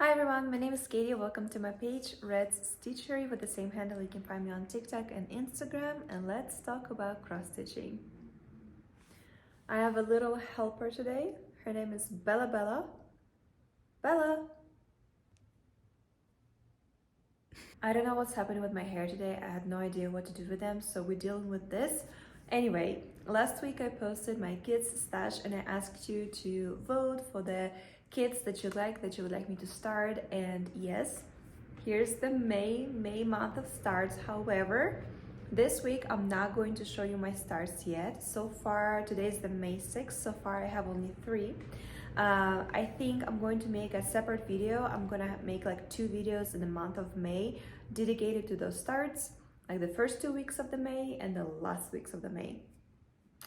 Hi everyone, my name is Katie. Welcome to my page, Red's Stitchery, with the same handle. You can find me on TikTok and Instagram, and let's talk about cross stitching. I have a little helper today. Her name is Bella. Bella! I don't know what's happening with my hair today. I had no idea what to do with them, so we're dealing with this. Anyway, last week I posted my kids stash and I asked you to vote for the kits that you would like me to start, and yes, here's the May month of starts. However, this week I'm not going to show you my starts yet. So far, today is the May 6th. So far I have only 3. I think I'm going to make a separate video. I'm gonna make like 2 videos in the month of May dedicated to those starts, like the first 2 weeks of the May and the last weeks of the May,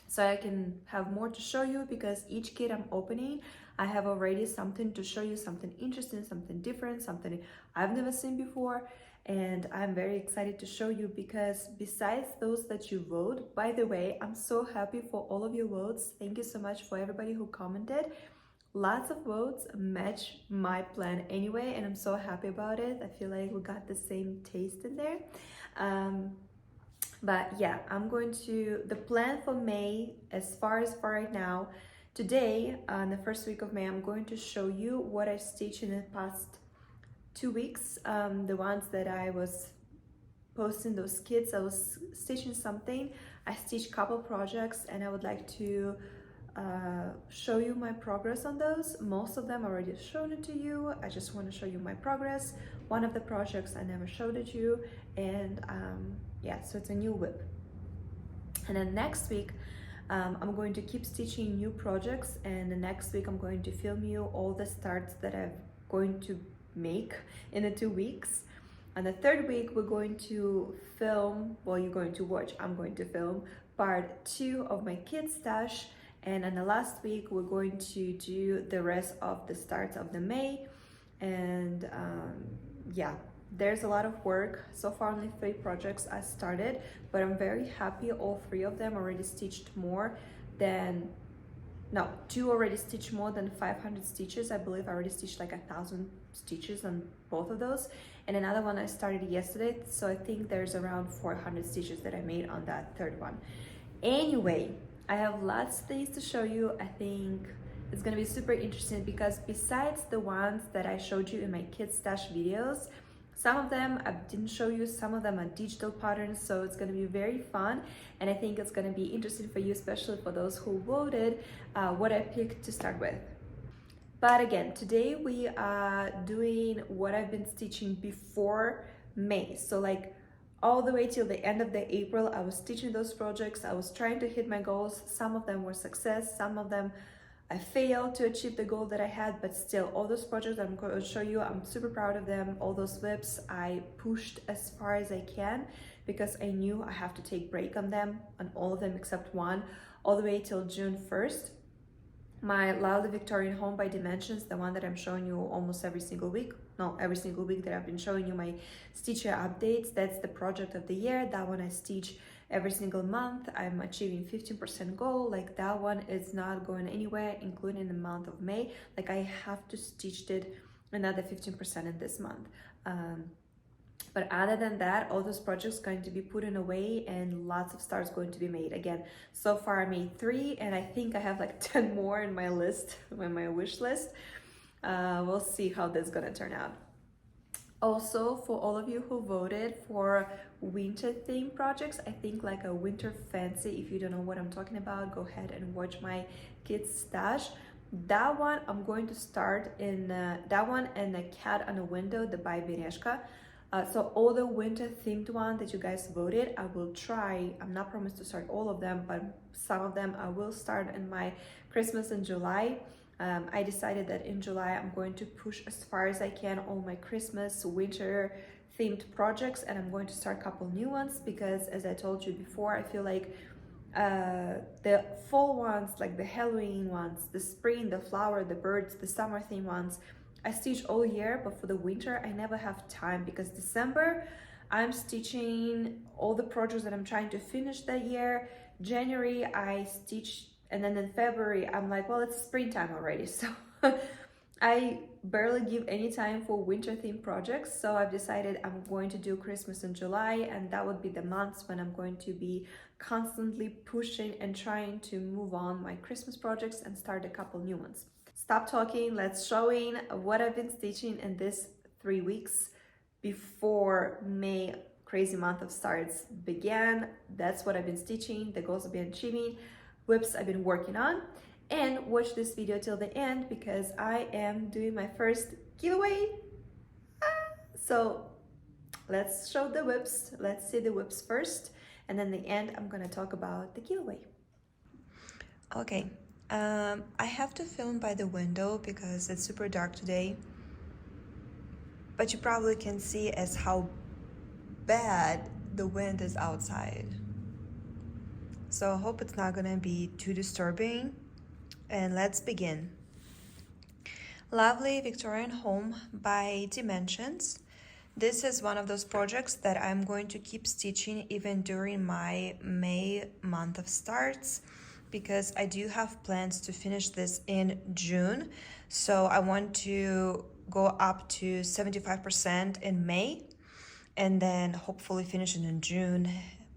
so I can have more to show you, because each kit I'm opening, I have already something to show you, something interesting, something different, something I've never seen before, and I'm very excited to show you, because besides those that you vote, by the way, I'm so happy for all of your votes. Thank you so much for everybody who commented. Lots of votes match my plan anyway, and I'm so happy about it. I feel like we got the same taste in there. But yeah, the plan for May, as far as for right now, today, on the first week of May, I'm going to show you what I stitched in the past 2 weeks. The ones that I was posting those kits, I was stitching something. I stitched a couple projects and I would like to show you my progress on those. Most of them I already showed it to you. I just want to show you my progress. One of the projects I never showed it to you, and yeah, so it's a new whip. And then next week I'm going to keep stitching new projects, and the next week I'm going to film you all the starts that I'm going to make in the 2 weeks. On the third week we're going to film, well, you're going to watch, I'm going to film part 2 of my kids stash. And on the last week, we're going to do the rest of the starts of the May. And yeah, there's a lot of work. So far, only 3 projects I started, but I'm very happy. All 3 of them already stitched more than, no, 2 already stitched more than 500 stitches. I believe I already stitched like 1,000 stitches on both of those. And another one I started yesterday. So I think there's around 400 stitches that I made on that third one. Anyway, I have lots of things to show you. I think it's gonna be super interesting, because besides the ones that I showed you in my kids stash videos, some of them I didn't show you, some of them are digital patterns, so it's gonna be very fun, and I think it's gonna be interesting for you, especially for those who voted what I picked to start with. But again, today we are doing what I've been stitching before May, so like all the way till the end of the April, I was stitching those projects. I was trying to hit my goals. Some of them were success, some of them I failed to achieve the goal that I had, but still, all those projects I'm going to show you, I'm super proud of them. All those whips I pushed as far as I can, because I knew I have to take break on them, on all of them except one, all the way till June 1st. My lovely Victorian Home by Dimensions, the one that I'm showing you almost every single week, every single week that I've been showing you my stitcher updates, that's the project of the year. That one I stitch every single month. I'm achieving 15% goal. Like, that one is not going anywhere, including the month of May. Like, I have to stitch it another 15% in this month. But other than that, all those projects going to be put in away, and lots of starts going to be made. Again, so far I made 3, and I think I have like 10 more in my list, in my wish list. We'll see how this is gonna turn out. Also, for all of you who voted for winter theme projects, I think like a winter fancy, if you don't know what I'm talking about, go ahead and watch my kids stash. That one I'm going to start in that one, and the cat on a window, the by Bereshka. So all the winter themed ones that you guys voted, I will try. I'm not promised to start all of them, but some of them I will start in my Christmas in July. I decided that in July I'm going to push as far as I can all my Christmas, winter themed projects, and I'm going to start a couple new ones, because as I told you before, I feel like the fall ones, like the Halloween ones, the spring, the flower, the birds, the summer theme ones, I stitch all year, but for the winter I never have time, because December I'm stitching all the projects that I'm trying to finish that year. January I stitch, and then in February I'm like, well, it's springtime already, so I barely give any time for winter themed projects, so I've decided I'm going to do Christmas in July, and that would be the months when I'm going to be constantly pushing and trying to move on my Christmas projects and start a couple new ones. Stop talking, let's show in what I've been stitching in this 3 weeks before May crazy month of starts began. That's what I've been stitching, the goals I've been achieving, whips I've been working on. And watch this video till the end because I am doing my first giveaway. So let's show the whips. Let's see the whips first, and then the end I'm gonna talk about the giveaway. Okay, I have to film by the window because it's super dark today, but you probably can see as how bad the wind is outside. So I hope it's not gonna be too disturbing, and let's begin. Lovely Victorian Home by Dimensions. This is one of those projects that I'm going to keep stitching even during my May month of starts, because I do have plans to finish this in June. So I want to go up to 75% in May and then hopefully finish it in June,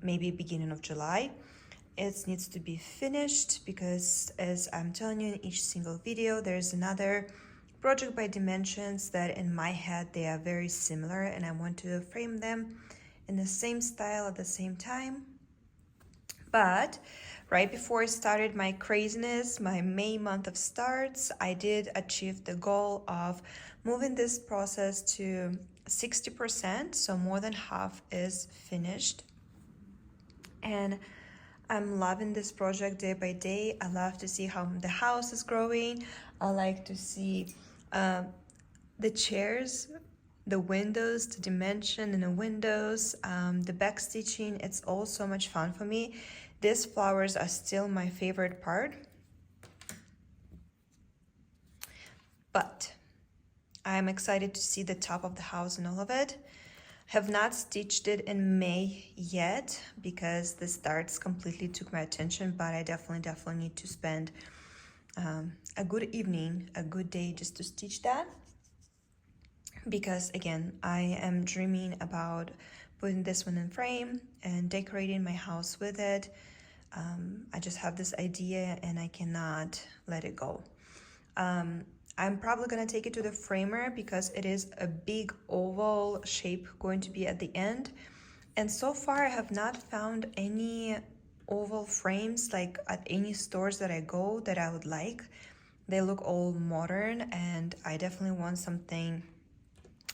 maybe beginning of July. It needs to be finished because, as I'm telling you in each single video, there's another project by Dimensions that in my head they are very similar, and I want to frame them in the same style at the same time. But right before I started my craziness, my May month of starts, I did achieve the goal of moving this process to 60%, so more than half is finished. And I'm loving this project day by day. I love to see how the house is growing. I like to see the chairs, the windows, the dimension in the windows, the back stitching. It's all so much fun for me. These flowers are still my favorite part. But I'm excited to see the top of the house and all of it. Have not stitched it in May yet because the starts completely took my attention, but I definitely need to spend a good evening, a good day just to stitch that, because again, I am dreaming about putting this one in frame and decorating my house with it. I just have this idea and I cannot let it go. I'm probably gonna take it to the framer because it is a big oval shape going to be at the end. And so far I have not found any oval frames like at any stores that I go that I would like. They look all modern and I definitely want something,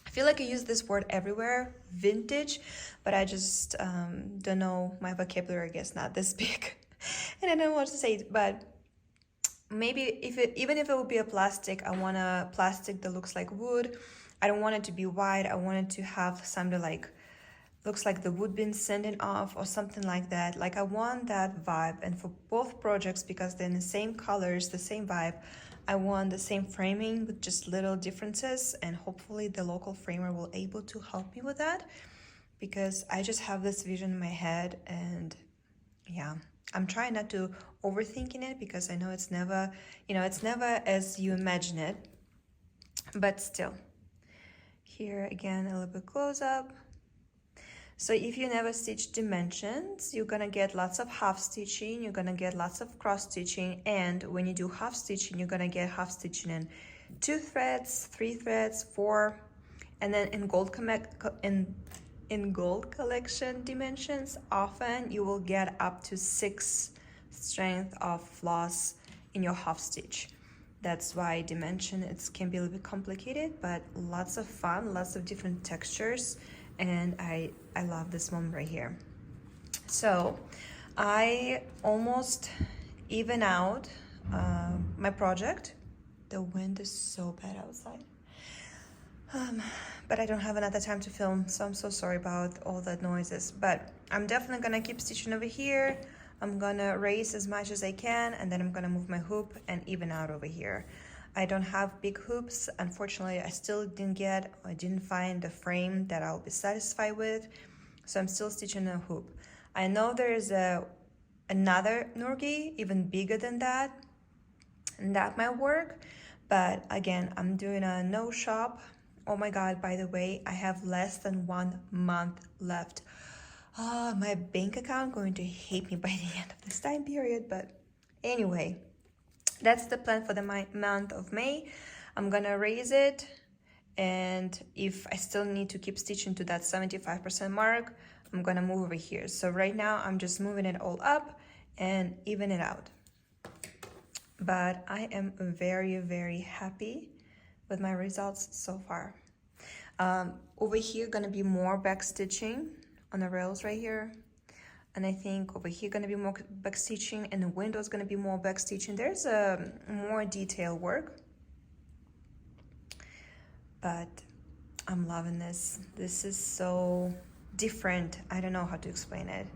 I feel like I use this word everywhere, vintage, but I just don't know, my vocabulary I guess not this big. And I don't know what to say, but maybe even if it would be a plastic, I want a plastic that looks like wood. I don't want it to be white. I want it to have something like looks like the wood been sanding off or something like that. Like I want that vibe. And for both projects, because they're in the same colors, the same vibe, I want the same framing with just little differences, and hopefully the local framer will able to help me with that, because I just have this vision in my head. And yeah, I'm trying not to overthinking it because I know it's never, it's never as you imagine it, but still. Here again, a little bit close up. So if you never stitch dimensions, you're gonna get lots of half stitching, you're gonna get lots of cross stitching, and when you do half stitching, you're gonna get half stitching in 2 threads, 3 threads, 4, and then in gold collection dimensions, often you will get up to 6 strength of floss in your half stitch. That's why dimension, it can be a little bit complicated, but lots of fun, lots of different textures, and I love this one right here. So I almost even out my project. The wind is so bad outside. But I don't have another time to film, so I'm so sorry about all that noises. But I'm definitely gonna keep stitching over here. I'm gonna raise as much as I can, and then I'm gonna move my hoop and even out over here. I don't have big hoops. Unfortunately, I still didn't find the frame that I'll be satisfied with, so I'm still stitching a hoop. I know there is another Nurgi, even bigger than that, and that might work, But again, I'm doing a no shop. Oh my God, by the way, I have less than 1 month left. Oh, my bank account going to hate me by the end of this time period. But anyway, that's the plan for the month of May. I'm gonna raise it, and if I still need to keep stitching to that 75% mark, I'm gonna move over here. So right now I'm just moving it all up and even it out. But I am very, very happy with my results so far. Over here gonna be more back stitching on the rails right here. And I think over here gonna be more back stitching, and the window is gonna be more back stitching. There's a more detail work, but I'm loving this. This is so different. I don't know how to explain it.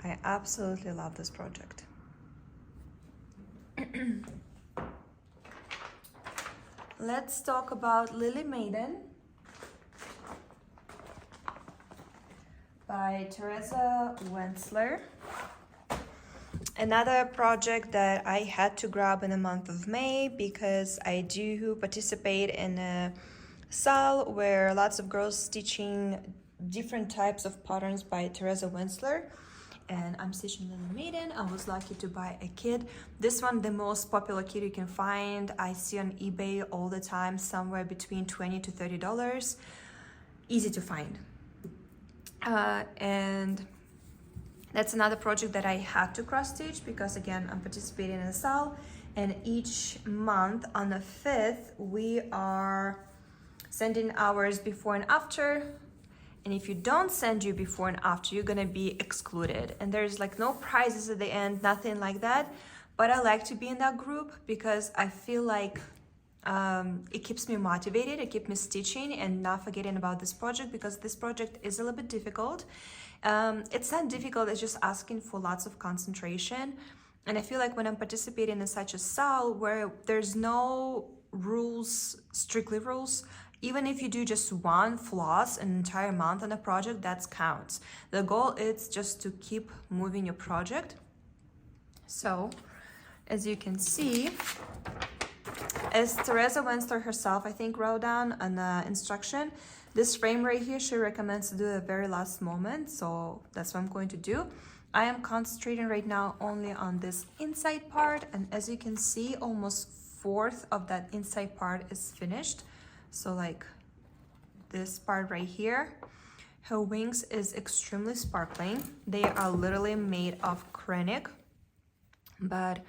I absolutely love this project. Let's talk about Lily Maiden by Teresa Wensler. Another project that I had to grab in the month of May because I do participate in a SAL where lots of girls stitching different types of patterns by Teresa Wensler. And I'm stitching Lily Maiden. I was lucky to buy a kit. This one, the most popular kit you can find. I see on eBay all the time, somewhere between $20 to $30. Easy to find. And that's another project that I had to cross stitch because again, I'm participating in a SAL, and each month on the 5th, we are sending hours before and after. And if you don't send you before and after, you're gonna be excluded. And there's like no prizes at the end, nothing like that. But I like to be in that group because I feel like it keeps me motivated, it keeps me stitching and not forgetting about this project, because this project is a little bit difficult. It's not difficult, it's just asking for lots of concentration. And I feel like when I'm participating in such a SAL where there's no rules, strictly rules, even if you do just one floss an entire month on a project, that counts. The goal is just to keep moving your project. So, as you can see, as Teresa Wensler herself, I think, wrote down an instruction, this frame right here, she recommends to do the very last moment. So that's what I'm going to do. I am concentrating right now only on this inside part. And as you can see, almost 1/4 of that inside part is finished. So like this part right here, her wings is extremely sparkling. They are literally made of acrylic, but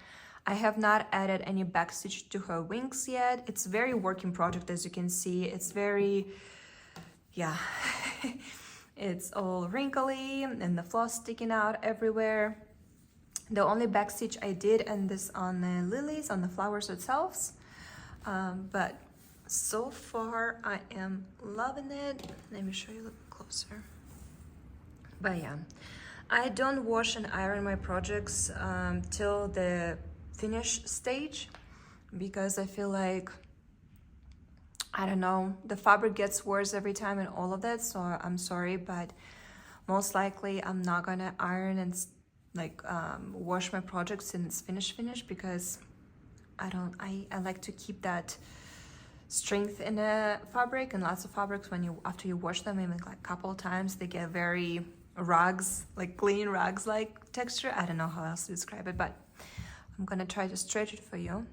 I have not added any backstitch to her wings yet. It's very work in project, as you can see. It's very, yeah, it's all wrinkly and the floss sticking out everywhere. The only backstitch I did, and this on the lilies, on the flowers itself, but so far I am loving it. Let me show you a little closer. But yeah, I don't wash and iron my projects till the finish stage, because I feel like, I don't know, the fabric gets worse every time and all of that. So I'm sorry, but most likely I'm not gonna iron and like wash my projects since it's finished, because I like to keep that strength in the fabric. And lots of fabrics, when you after you wash them, maybe like a couple of times, they get very rugs, like clean rugs like texture. I don't know how else to describe it, but I'm gonna try to stretch it for you.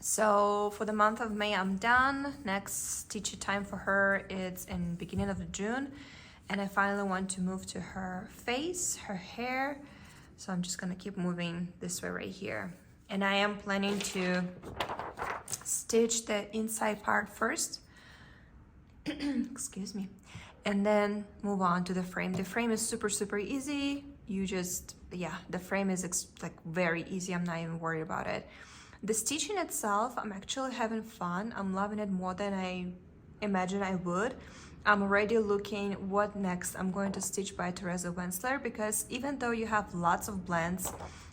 So for the month of May, I'm done. Next stitchy time for her, it's in beginning of June, and I finally want to move to her face, her hair. So I'm just gonna keep moving this way right here. And I am planning to stitch the inside part first, excuse me, and then move on to the frame. The frame is super easy. You just, yeah, the frame is like very easy. I'm not even worried about it. The stitching itself, I'm actually having fun. I'm loving it more than I imagined I would. I'm already looking what next I'm going to stitch by Teresa Wensler, because even though you have lots of blends,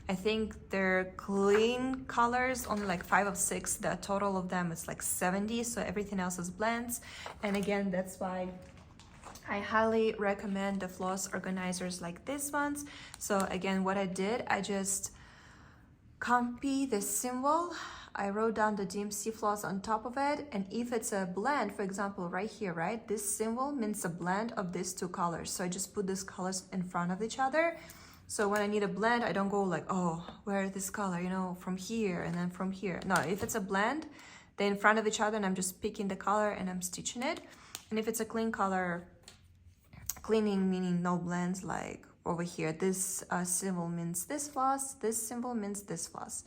I think they're clean colors, only like 5 of 6. The total of them is like 70, so everything else is blends. And again, that's why I highly recommend the floss organizers like these ones. So again, what I did, I just copy the symbol I wrote down the DMC floss on top of it, and if it's a blend, for example, right here, right, this symbol means a blend of these two colors. So I just put these colors in front of each other. So when I need a blend, I don't go like, oh, where is this color, you know, from here and then from here. No, if it's a blend, they're in front of each other and I'm just picking the color and I'm stitching it. And if it's a clean color, cleaning meaning no blends, like over here, this symbol means this floss, this symbol means this floss.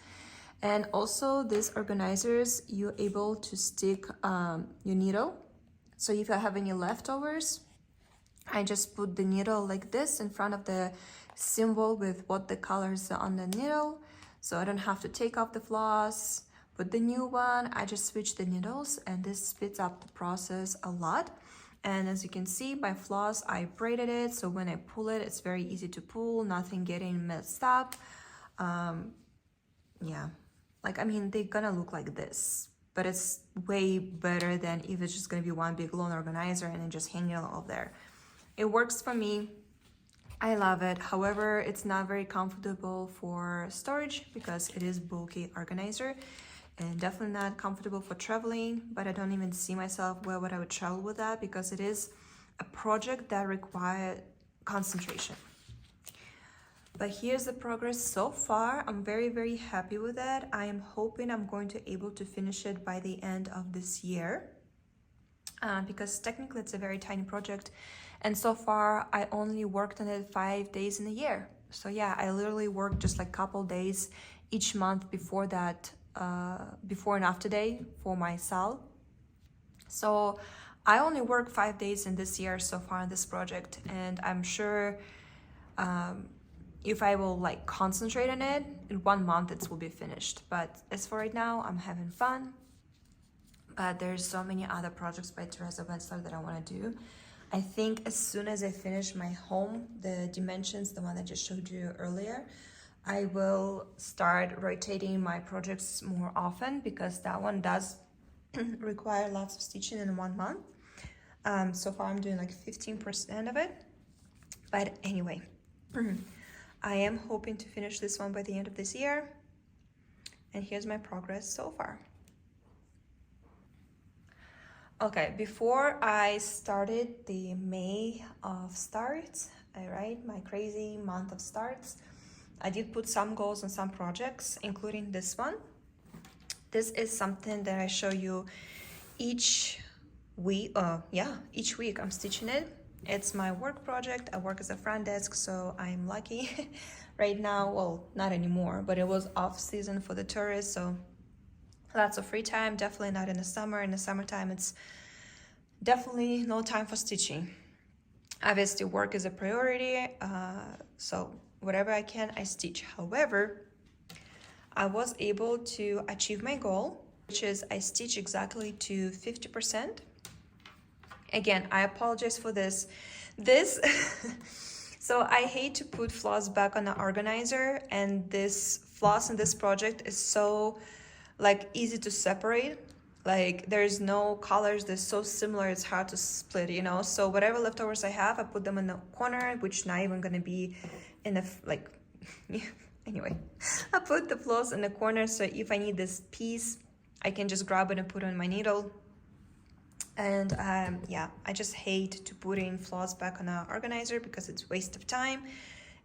And also these organizers, you're able to stick your needle. So if I have any leftovers, I just put the needle like this in front of the symbol with what the colors are on the needle. So I don't have to take off the floss, put the new one. I just switch the needles, and this speeds up the process a lot. And as you can see, my floss, I braided it. So when I pull it, it's very easy to pull, nothing getting messed up. Yeah. Like, I mean, they're gonna look like this, but it's way better than if it's just gonna be one big long organizer and then just hanging it all there. It works for me. I love it. However, it's not very comfortable for storage because it is bulky organizer, and definitely not comfortable for traveling, but I don't even see myself where would I would travel with that because it is a project that required concentration. But here's the progress so far. I'm very, very happy with it. I am hoping I'm going to able to finish it by the end of this year because technically it's a very tiny project. And so far I only worked on it 5 days in a year. So yeah, I literally worked just like a couple days each month before that, before and after day for my SAL. So I only worked 5 days in this year so far on this project, and I'm sure if I will like concentrate on it, in 1 month it will be finished. But as for right now, I'm having fun. But there's so many other projects by Teresa Wensler that I want to do. I think as soon as I finish my home, the dimensions, the one I just showed you earlier, I will start rotating my projects more often because that one does require lots of stitching in 1 month. So far I'm doing like 15% of it. But anyway, I am hoping to finish this one by the end of this year. And here's my progress so far. Okay, before I started the May of starts, right, my crazy month of starts, I did put some goals on some projects, including this one. This is something that I show you each week. Each week I'm stitching it. It's my work project. I work as a front desk, so I'm lucky right now. Well, not anymore, but it was off season for the tourists, so lots of free time. Definitely not in the summer. In the summertime, it's definitely no time for stitching. Obviously, work is a priority, so whatever I can, I stitch. However, I was able to achieve my goal, which is I stitch exactly to 50%. Again, I apologize for this. So I hate to put floss back on the organizer, and this floss in this project is so like easy to separate. Like there's no colors, they're so similar, it's hard to split, you know. So whatever leftovers I have, I put them in the corner, which not even gonna be in the like anyway, I put the floss in the corner, so if I need this piece, I can just grab it and put it on my needle. And yeah, I just hate to put in floss back on an organizer because it's a waste of time.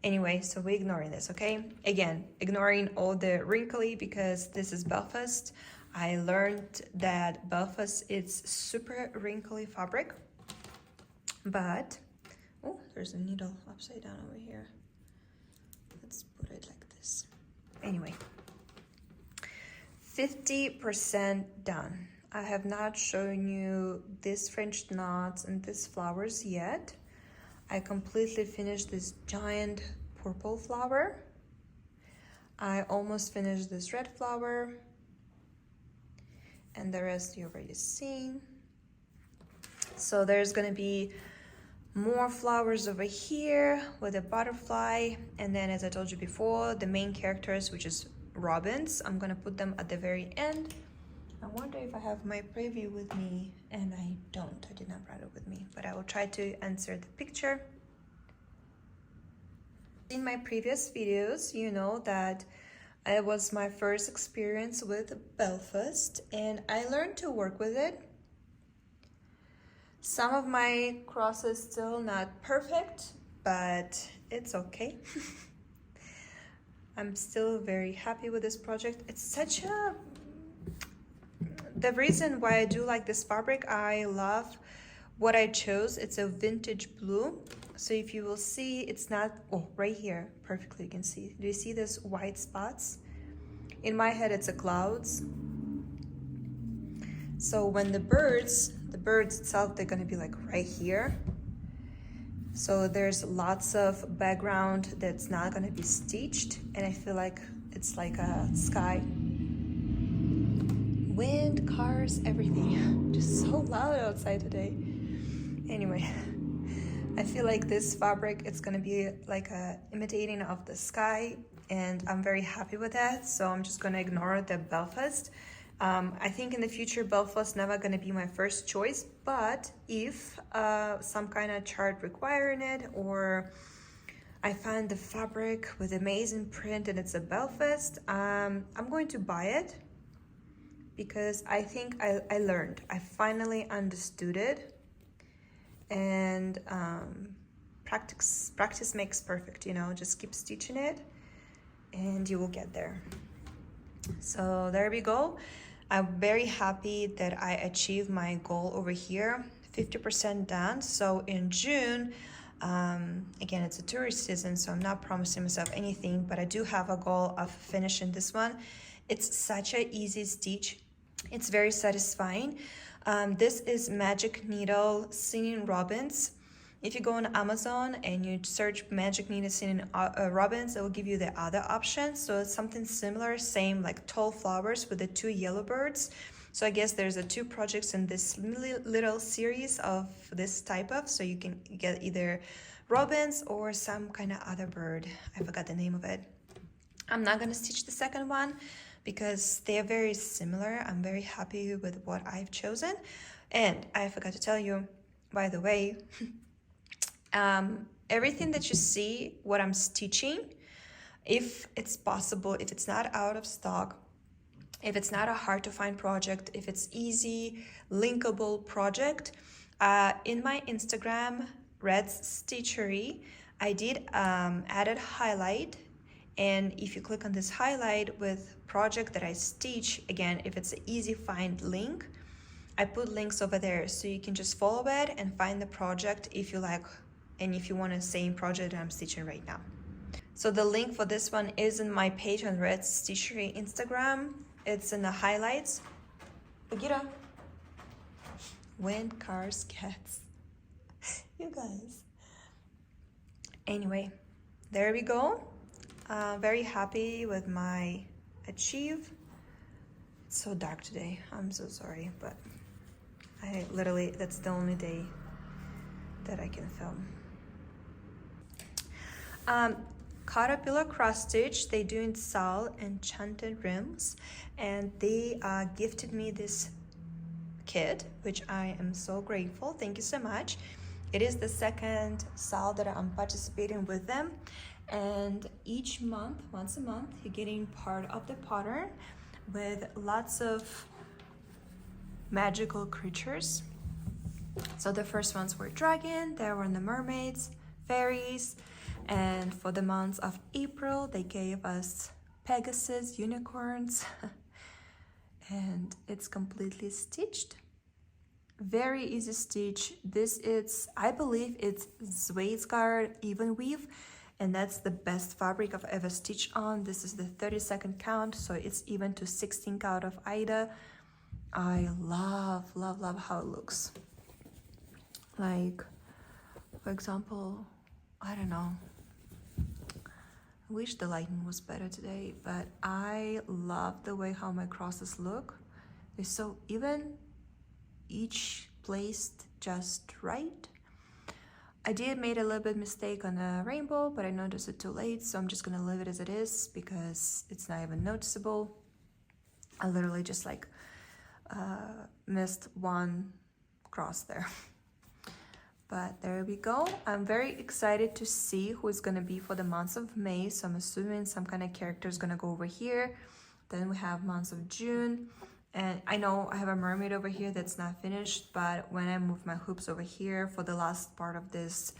Anyway, so we're ignoring this, okay? Again, ignoring all the wrinkly because this is Belfast. I learned that Belfast is super wrinkly fabric, but oh, there's a needle upside down over here. Let's put it like this. Anyway, 50% done. I have not shown you these French knots and these flowers yet. I completely finished this giant purple flower. I almost finished this red flower. And the rest you already seen. So there's gonna be more flowers over here with a butterfly. And then as I told you before, the main characters, which is robins, I'm gonna put them at the very end. I wonder if I have my preview with me, and I don't. I did not bring it with me, but I will try to insert the picture. In my previous videos, you know that it was my first experience with Belfast and I learned to work with it. Some of my crosses still not perfect, but it's okay. I'm still very happy with this project. It's such a... The reason why I do like this fabric, I love what I chose. It's a vintage blue. So if you will see, it's not... Oh, right here, perfectly you can see. Do you see these white spots? In my head, it's a clouds. So when the birds itself, they're gonna be like right here. So there's lots of background that's not gonna be stitched, and I feel like it's like a sky. Wind, cars, everything. Just so loud outside today. Anyway, I feel like this fabric, it's gonna be like a imitating of the sky, and I'm very happy with that. So I'm just gonna ignore the Belfast. I think in the future Belfast never gonna be my first choice, but if some kind of chart requiring it, or I find the fabric with amazing print and it's a Belfast, I'm going to buy it, because I think I learned. I finally understood it, and practice makes perfect, you know. Just keep stitching it and you will get there. So there we go. I'm very happy that I achieved my goal over here, 50% done. So in June, again, it's a tourist season, so I'm not promising myself anything, but I do have a goal of finishing this one. It's such an easy stitch. It's very satisfying. This is Magic Needle Singing Robins. If you go on Amazon and you search Magic Needle Singing Robins, it will give you the other option. So it's something similar, same like tall flowers with the 2 yellow birds. So I guess there's 2 projects in this little series of this type of, so you can get either robins or some kind of other bird. I forgot the name of it. I'm not gonna stitch the second one because they are very similar. I'm very happy with what I've chosen. And I forgot to tell you, by the way, everything that you see, what I'm stitching, if it's possible, if it's not out of stock, if it's not a hard to find project, if it's easy, linkable project, in my Instagram, Red's Stitchery, I did added highlight. And if you click on this highlight with project that I stitch, again, if it's an easy find link, I put links over there, so you can just follow it and find the project if you like, and if you want the same project that I'm stitching right now. So the link for this one is in my page on Red's Stitchery Instagram. It's in the highlights. Bagheera. Wind, cars, cats. You guys. Anyway, there we go. Very happy with my achieve. It's so dark today. I'm so sorry, but I literally, that's the only day that I can film. Caterpillar cross stitch, they do in SAL, Enchanted Realms, and they gifted me this kit, which I am so grateful. Thank you so much. It is the second SAL that I'm participating with them, and each month, once a month, you're getting part of the pattern with lots of magical creatures. So the first ones were dragon, there were the mermaids, fairies, and for the months of April, they gave us Pegasus, unicorns, and it's completely stitched. Very easy stitch. This is, I believe it's Zweisgard even weave, and that's the best fabric I've ever stitched on. This is the 32nd count, so it's even to 16 count of Ida. I love, love, love how it looks. Like, for example, I don't know, I wish the lighting was better today, but I love the way how my crosses look. They're so even, each placed just right. I did made a little bit mistake on the rainbow, but I noticed it too late, so I'm just gonna leave it as it is because it's not even noticeable. I literally just like missed one cross there. But there we go. I'm very excited to see who is gonna be for the months of May. So I'm assuming some kind of character is gonna go over here. Then we have months of June. And I know I have a mermaid over here that's not finished, but when I move my hoops over here for the last part of this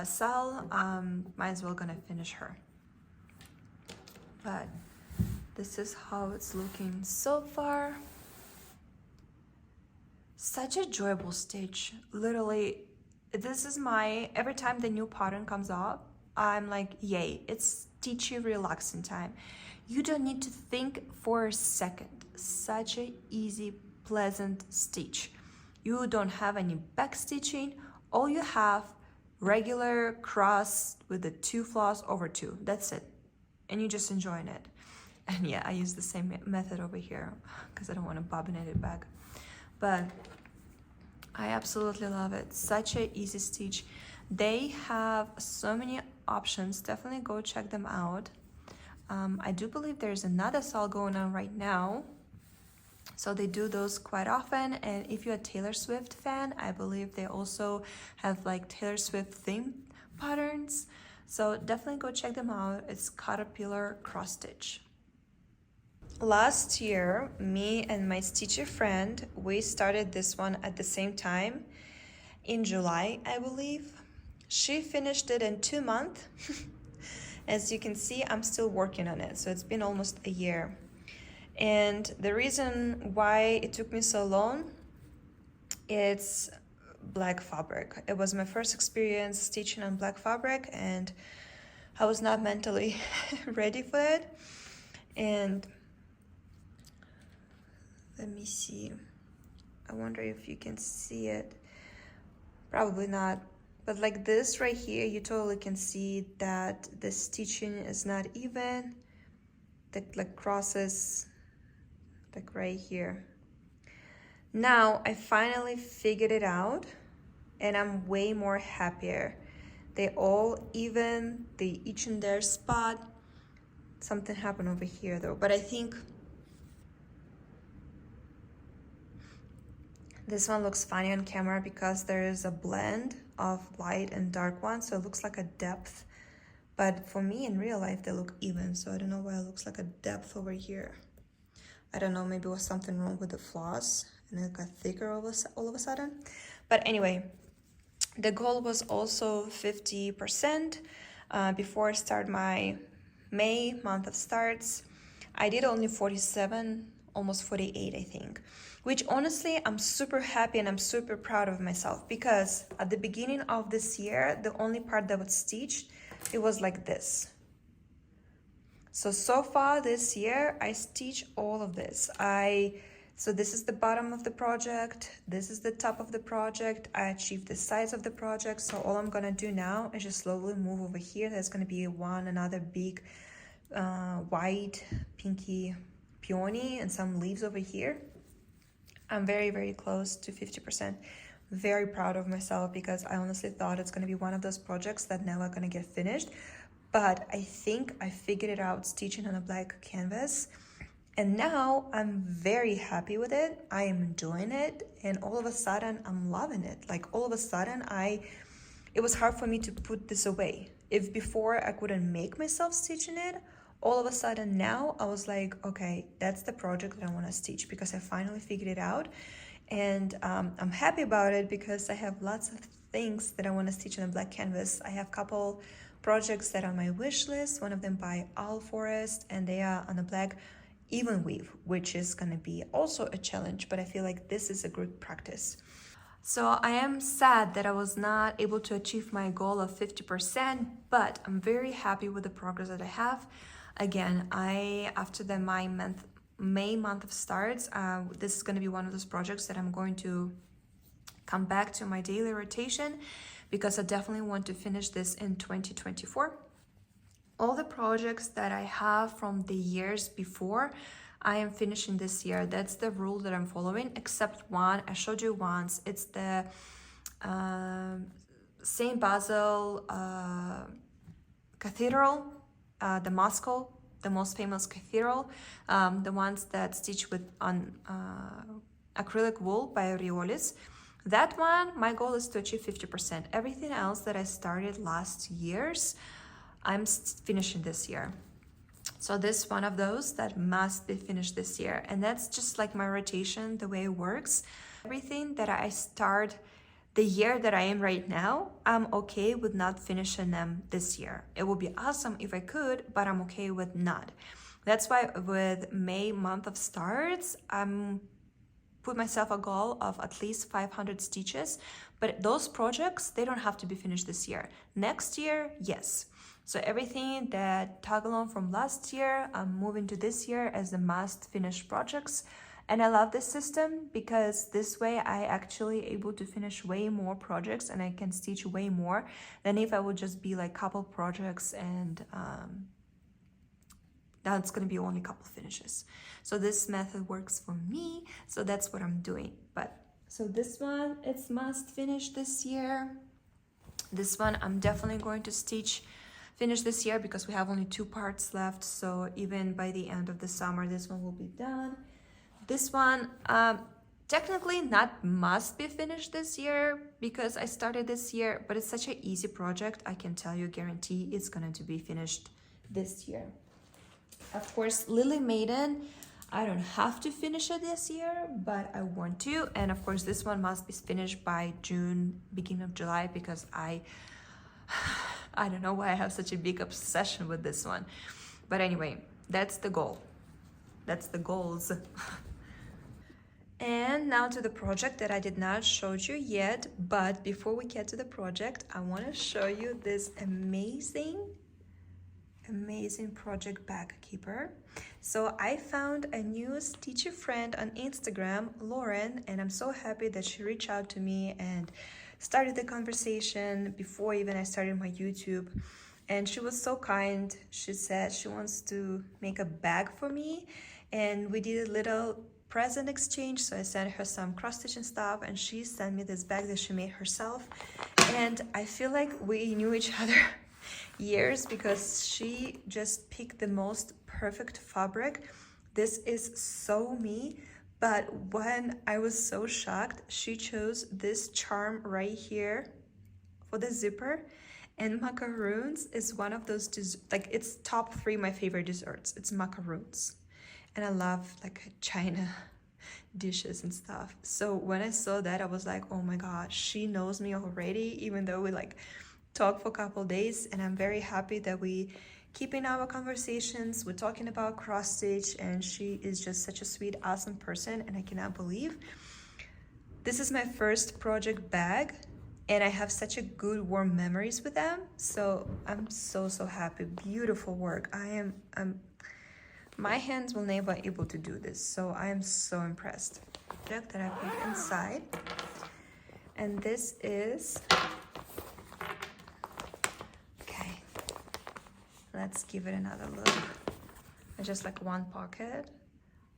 SAL, might as well gonna finish her. But this is how it's looking so far. Such a enjoyable stitch. Literally, this is every time the new pattern comes up, I'm like, yay, it's stitchy, relaxing time. You don't need to think for a second. Such a easy, pleasant stitch. You don't have any back stitching. All you have, regular cross with the 2 floss over 2. That's it. And you're just enjoying it. And yeah, I use the same method over here because I don't want to bobinate it back. But I absolutely love it. Such a easy stitch. They have so many options. Definitely go check them out. I do believe there's another SAL going on right now. So they do those quite often. And if you're a Taylor Swift fan, I believe they also have like Taylor Swift themed patterns. So definitely go check them out. It's Caterpillar cross stitch. Last year, me and my stitcher friend, we started this one at the same time in July, I believe. She finished it in 2 months. As you can see, I'm still working on it, so it's been almost a year. And the reason why it took me so long, it's black fabric. It was my first experience stitching on black fabric, and I was not mentally ready for it. And let me see. I wonder if you can see it. Probably not. But like this right here, you totally can see that the stitching is not even. The like crosses like right here. Now I finally figured it out and I'm way more happier. They all even, they each in their spot. Something happened over here though, but I think this one looks funny on camera because there is a blend of light and dark ones, so it looks like a depth. But for me in real life, they look even, so I don't know why it looks like a depth over here. I don't know, maybe it was something wrong with the floss and it got thicker all of a sudden. But anyway, the goal was also 50% before I start my May month of starts. I did only 47, almost 48, I think, which honestly, I'm super happy and I'm super proud of myself because at the beginning of this year, the only part that was stitched, it was like this. So far this year, I stitch all of this. So this is the bottom of the project. This is the top of the project. I achieved the size of the project. So all I'm gonna do now is just slowly move over here. There's gonna be another big white, pinky peony and some leaves over here. I'm very, very close to 50%. Very proud of myself because I honestly thought it's gonna be one of those projects that never gonna get finished. But I think I figured it out stitching on a black canvas. And now I'm very happy with it. I am enjoying it. And all of a sudden, I'm loving it. Like all of a sudden, it was hard for me to put this away. If before I couldn't make myself stitching it, all of a sudden now I was like, okay, that's the project that I want to stitch because I finally figured it out. And I'm happy about it because I have lots of things that I want to stitch on a black canvas. I have a couple projects that are on my wish list, one of them by Owlforest, and they are on a black even weave, which is going to be also a challenge, but I feel like this is a good practice. So I am sad that I was not able to achieve my goal of 50%, but I'm very happy with the progress that I have. Again, after the May month of starts, this is going to be one of those projects that I'm going to come back to my daily rotation because I definitely want to finish this in 2024. All the projects that I have from the years before, I am finishing this year. That's the rule that I'm following, except one I showed you once. It's the St. Basil Cathedral, the Moscow, the most famous cathedral, the ones that stitch with on acrylic wool by Riolis. That one, my goal is to achieve 50%. Everything else that I started last year's, I'm finishing this year. So this one of those that must be finished this year. And that's just like my rotation, the way it works. Everything that I start the year that I am right now, I'm okay with not finishing them this year. It would be awesome if I could, but I'm okay with not. That's why with May month of starts, I'm put myself a goal of at least 500 stitches, but those projects, they don't have to be finished this year. Next year, yes. So everything that tag along from last year, I'm moving to this year as the must finish projects. And I love this system because this way I actually able to finish way more projects and I can stitch way more than if I would just be like couple projects and that's going to be only a couple finishes. So this method works for me, so that's what I'm doing. But so this one, it's must finish this year. This one I'm definitely going to finish this year because we have only 2 parts left, so even by the end of the summer this one will be done. This one technically not must be finished this year because I started this year, but it's such an easy project. I can tell you, guarantee it's going to be finished this year. Of course, Lily Maiden, I don't have to finish it this year, but I want to. And of course, this one must be finished by June, beginning of July, because I don't know why I have such a big obsession with this one. But anyway, that's the goal. That's the goals. And now to the project that I did not show you yet. But before we get to the project, I want to show you this amazing project bag keeper. So I found a new stitchy friend on Instagram, Lauren, and I'm so happy that she reached out to me and started the conversation before even I started my YouTube. And she was so kind. She said she wants to make a bag for me, and we did a little present exchange. So I sent her some cross stitching stuff and she sent me this bag that she made herself. And I feel like we knew each other years because she just picked the most perfect fabric. This is so me, but when I was so shocked, she chose this charm right here for the zipper. And macaroons is one of those, like, it's top 3 my favorite desserts. It's macaroons, and I love like China dishes and stuff. So when I saw that, I was like, oh my gosh, she knows me already, even though we like talk for a couple days. And I'm very happy that we keeping our conversations. We're talking about cross stitch, and she is just such a sweet, awesome person, and I cannot believe this is my first project bag, and I have such a good warm memories with them. So I'm so happy. Beautiful work. I'm my hands will never be able to do this, so I am so impressed. That I put inside, and this is let's give it another look. It's just like one pocket,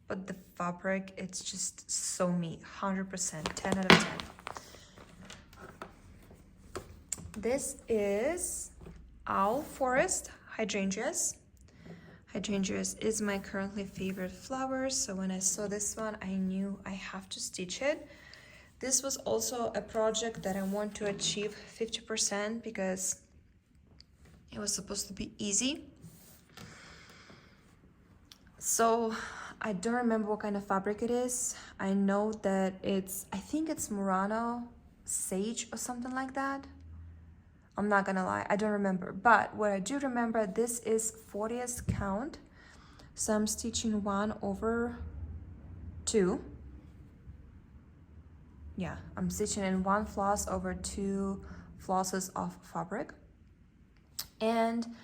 but the fabric, it's just so me, 100%, 10 out of 10. This is Owlforest Hydrangeas. Hydrangeas is my currently favorite flower, so when I saw this one, I knew I have to stitch it. This was also a project that I want to achieve 50% because it was supposed to be easy. So I don't remember what kind of fabric it is. I know that I think it's Murano Sage or something like that. I'm not gonna lie, I don't remember. But what I do remember, this is 40th count. So I'm stitching 1/2. Yeah, I'm stitching in 1 floss over 2 flosses of fabric. And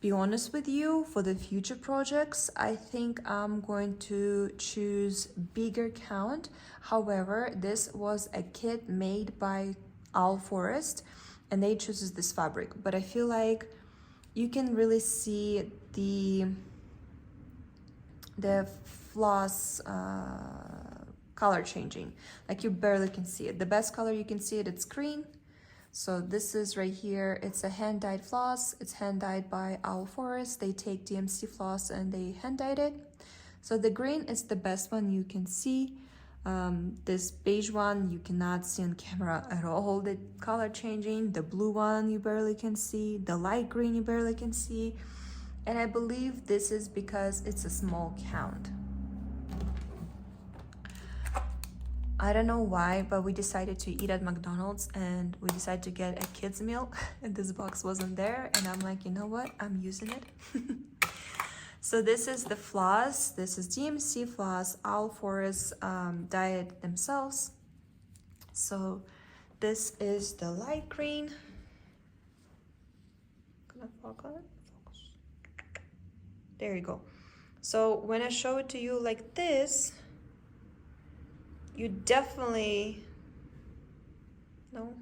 be honest with you, for the future projects, I think I'm going to choose bigger count. However, this was a kit made by Owlforest, and they chooses this fabric. But I feel like you can really see the floss color changing. Like, you barely can see it. The best color you can see it, it's green. So this is right here, it's a hand-dyed floss. It's hand-dyed by Owlforest. They take DMC floss and they hand-dyed it. So the green is the best one you can see. This beige one you cannot see on camera at all, the color changing. The blue one you barely can see. The light green you barely can see. And I believe this is because it's a small count. I don't know why, but we decided to eat at McDonald's and we decided to get a kids meal and this box wasn't there. And I'm like, you know what? I'm using it. So this is the floss. This is DMC floss, Owlforest dyed themselves. So this is the light green. Gonna focus. There you go. So when I show it to you like this, you definitely no.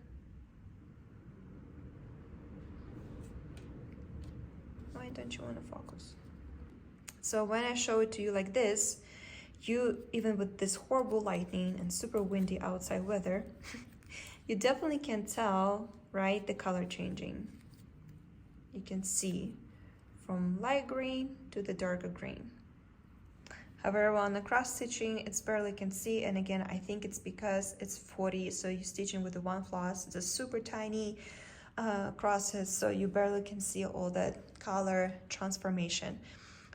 Why don't you want to focus? So when I show it to you like this, you, even with this horrible lightning and super windy outside weather, you definitely can tell, right, the color changing. You can see from light green to the darker green. However, on the cross stitching, it's barely can see, and again, I think it's because it's 40, so you're stitching with the one floss. It's a super tiny crosses, so you barely can see all that color transformation.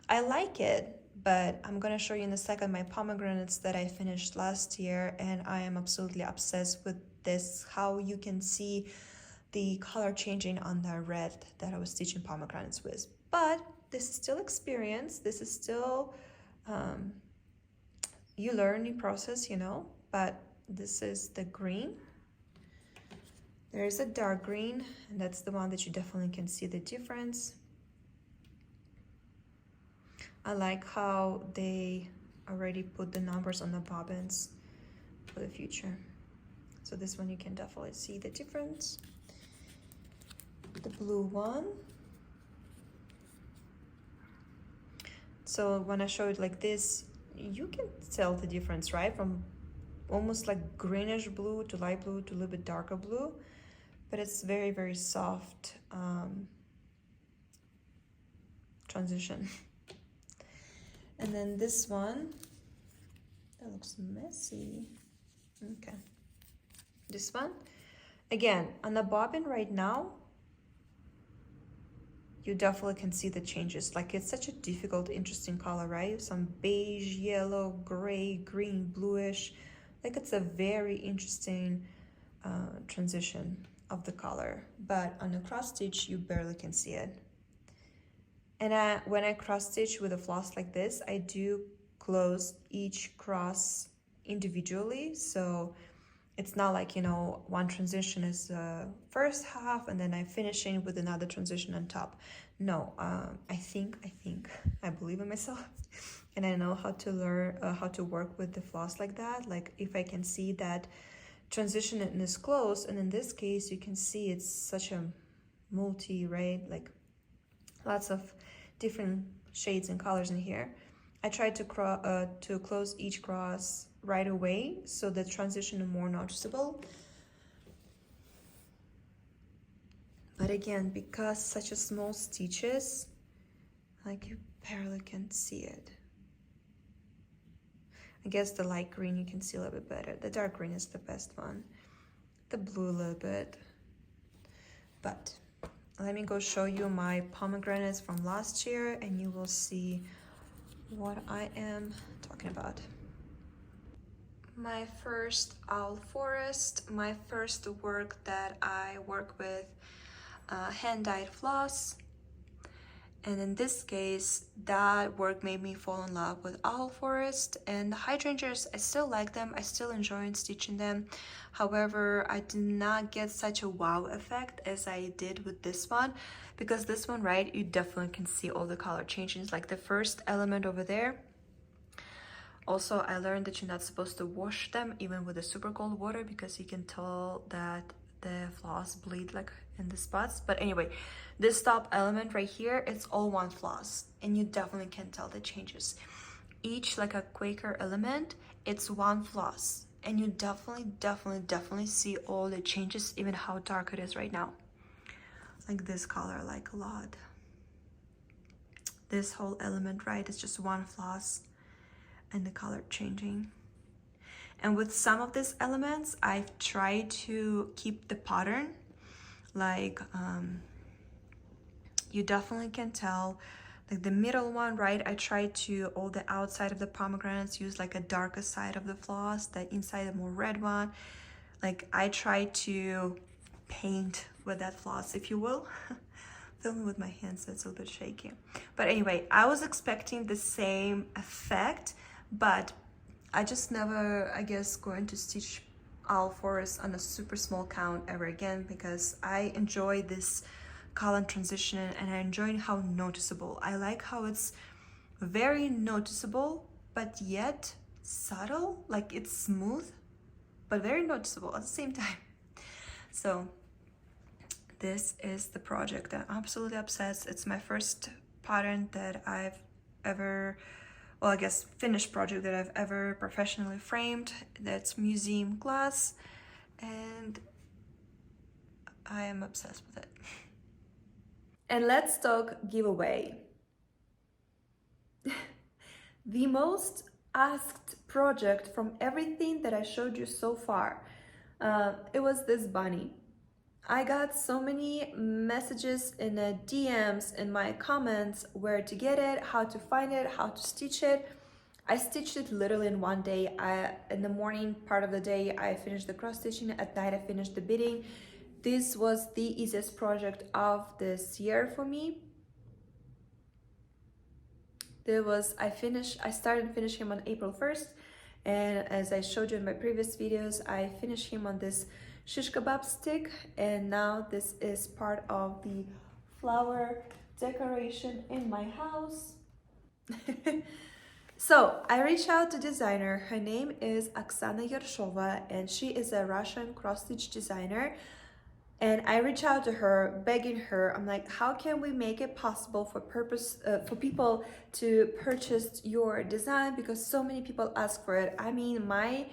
I like it, but I'm gonna show you in a second my pomegranates that I finished last year, and I am absolutely obsessed with this, how you can see the color changing on the red that I was stitching pomegranates with. But this is still experience, this is still you learning process, you know. But this is the green. There's a dark green, and that's the one that you definitely can see the difference. I like how they already put the numbers on the bobbins for the future. So this one you can definitely see the difference. The blue one. So when I show it like this, you can tell the difference, right? From almost like greenish blue to light blue to a little bit darker blue, but it's very, very soft transition. And then this one, that looks messy. Okay. This one, again, on the bobbin right now, you definitely can see the changes. Like, it's such a difficult, interesting color, right? Some beige, yellow, gray, green, bluish. Like, it's a very interesting transition of the color. But on the cross stitch, you barely can see it. And when I cross stitch with a floss like this, I do close each cross individually. So it's not like, you know, one transition is the first half and then I'm finishing with another transition on top. No, I believe in myself and I know how to learn, how to work with the floss like that. Like, if I can see that transition is close, and in this case, you can see it's such a multi, right? Like, lots of different shades and colors in here. I tried to close each cross right away so the transition is more noticeable. But again, because such a small stitches, like, you barely can see it. I guess the light green you can see a little bit better. The dark green is the best one. The blue a little bit. But let me go show you my pomegranates from last year and you will see what I am talking about. My first Owlforest, my first work that I work with hand-dyed floss. And in this case, that work made me fall in love with Owlforest, and the Hydrangeas, I still like them, I still enjoy stitching them. However, I did not get such a wow effect as I did with this one, because this one, right, you definitely can see all the color changes, like the first element over there. Also, I learned that you're not supposed to wash them even with the super cold water, because you can tell that the floss bleed like in the spots. But anyway, this top element right here, it's all one floss, and you definitely can tell the changes. Each, like a Quaker element, it's one floss, and you definitely see all the changes, even how dark it is right now. Like this color, like a lot. This whole element, right, is just one floss, and the color changing. And with some of these elements, I've tried to keep the pattern. Like, you definitely can tell, like the middle one, right? I tried to, all the outside of the pomegranates, use like a darker side of the floss, the inside a more red one. Like I tried to paint with that floss, if you will. Filming with my hands, so it's a little bit shaky. But anyway, I was expecting the same effect, but I just never, I guess, going to stitch Owlforest on a super small count ever again, because I enjoy this color transition and I enjoy how noticeable. I like how it's very noticeable, but yet subtle, like it's smooth, but very noticeable at the same time. So this is the project that I'm absolutely obsessed. It's my first pattern that I've ever, well, I guess finished project that I've ever professionally framed. That's museum glass, and I am obsessed with it. And let's talk giveaway. The most asked project from everything that I showed you so far, it was this bunny. I got so many messages in the DMs, in my comments, where to get it, how to find it, how to stitch it. I stitched it literally in one day. In the morning part of the day, I finished the cross stitching. At night, I finished the beading. This was the easiest project of this year for me. I started and finished him on April 1st. And as I showed you in my previous videos, I finished him on this shish kebab stick, and now this is part of the flower decoration in my house. So I reached out to designer. Her name is Oksana Yershova, and she is a Russian cross-stitch designer. And I reached out to her, begging her, I'm like, how can we make it possible for people to purchase your design, because so many people ask for it. I mean, my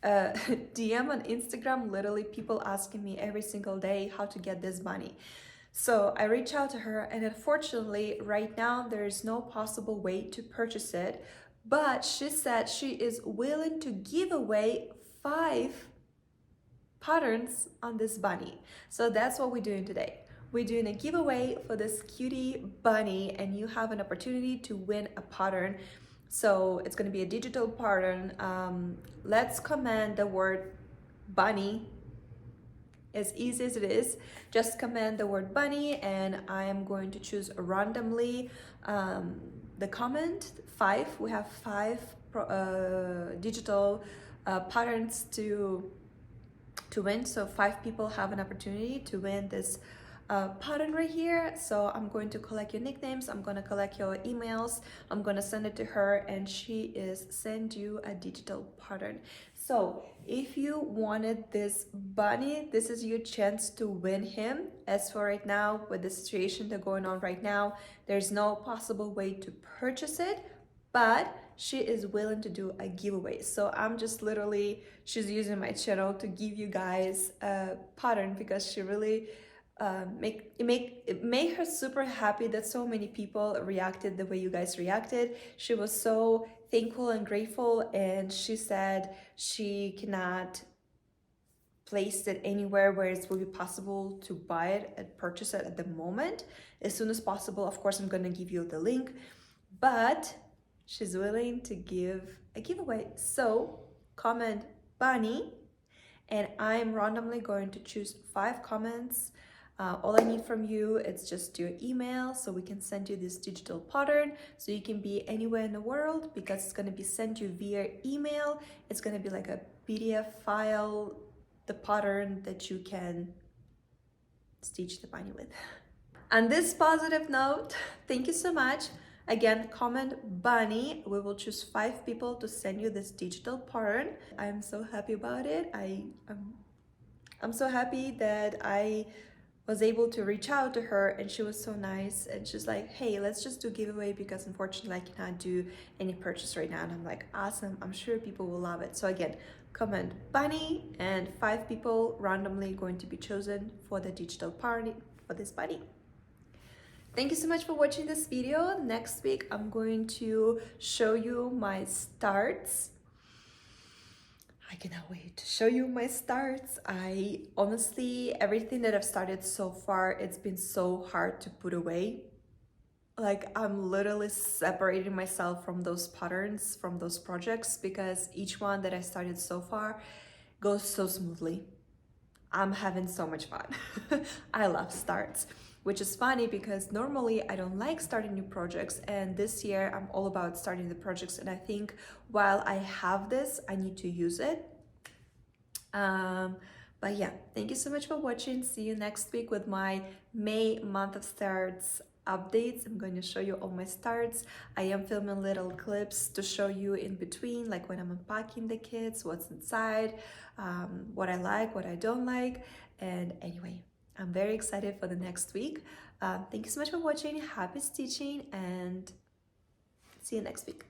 DM on Instagram, literally people asking me every single day how to get this bunny. So I reached out to her, and unfortunately right now there is no possible way to purchase it, but she said she is willing to give away 5 patterns on this bunny. So that's what we're doing today. We're doing a giveaway for this cutie bunny, and you have an opportunity to win a pattern. So it's going to be a digital pattern. Let's comment the word bunny. As easy as it is, just comment the word bunny, and I am going to choose randomly the comment. 5, we have 5 digital patterns to win. So 5 people have an opportunity to win this pattern right here. So I'm going to collect your nicknames, I'm going to collect your emails, I'm going to send it to her, and she is send you a digital pattern. So if you wanted this bunny, this is your chance to win him. As for right now, with the situation that's going on right now, there's no possible way to purchase it, but she is willing to do a giveaway. So I'm just literally, she's using my channel to give you guys a pattern, because she really it made her super happy that so many people reacted the way you guys reacted. She was so thankful and grateful, and she said she cannot place it anywhere where it will be possible to buy it and purchase it at the moment. As soon as possible, of course, I'm gonna give you the link, but she's willing to give a giveaway. So comment bunny, and I'm randomly going to choose 5 comments. All I need from you, it's just your email, so we can send you this digital pattern. So you can be anywhere in the world, because it's going to be sent you via email. It's going to be like a PDF file, the pattern that you can stitch the bunny with. On this positive note, thank you so much. Again, comment bunny. We will choose 5 people to send you this digital pattern. I'm so happy about it. I'm so happy that I was able to reach out to her, and she was so nice, and she's like, hey, let's just do giveaway, because unfortunately I cannot do any purchase right now. And I'm like, awesome, I'm sure people will love it. So again, comment bunny, and 5 people randomly going to be chosen for the digital party for this bunny. Thank you so much for watching this video. Next week I'm going to show you my starts. I cannot wait to show you my starts. I honestly, everything that I've started so far, it's been so hard to put away. Like I'm literally separating myself from those patterns, from those projects, because each one that I started so far goes so smoothly. I'm having so much fun. I love starts, which is funny because normally I don't like starting new projects, and this year I'm all about starting the projects, and I think while I have this, I need to use it. Um, but yeah, thank you so much for watching. See you next week with my May month of starts updates. I'm going to show you all my starts. I am filming little clips to show you in between, like when I'm unpacking the kits, what's inside, what I like, what I don't like. And anyway, I'm very excited for the next week. Thank you so much for watching. Happy stitching and see you next week.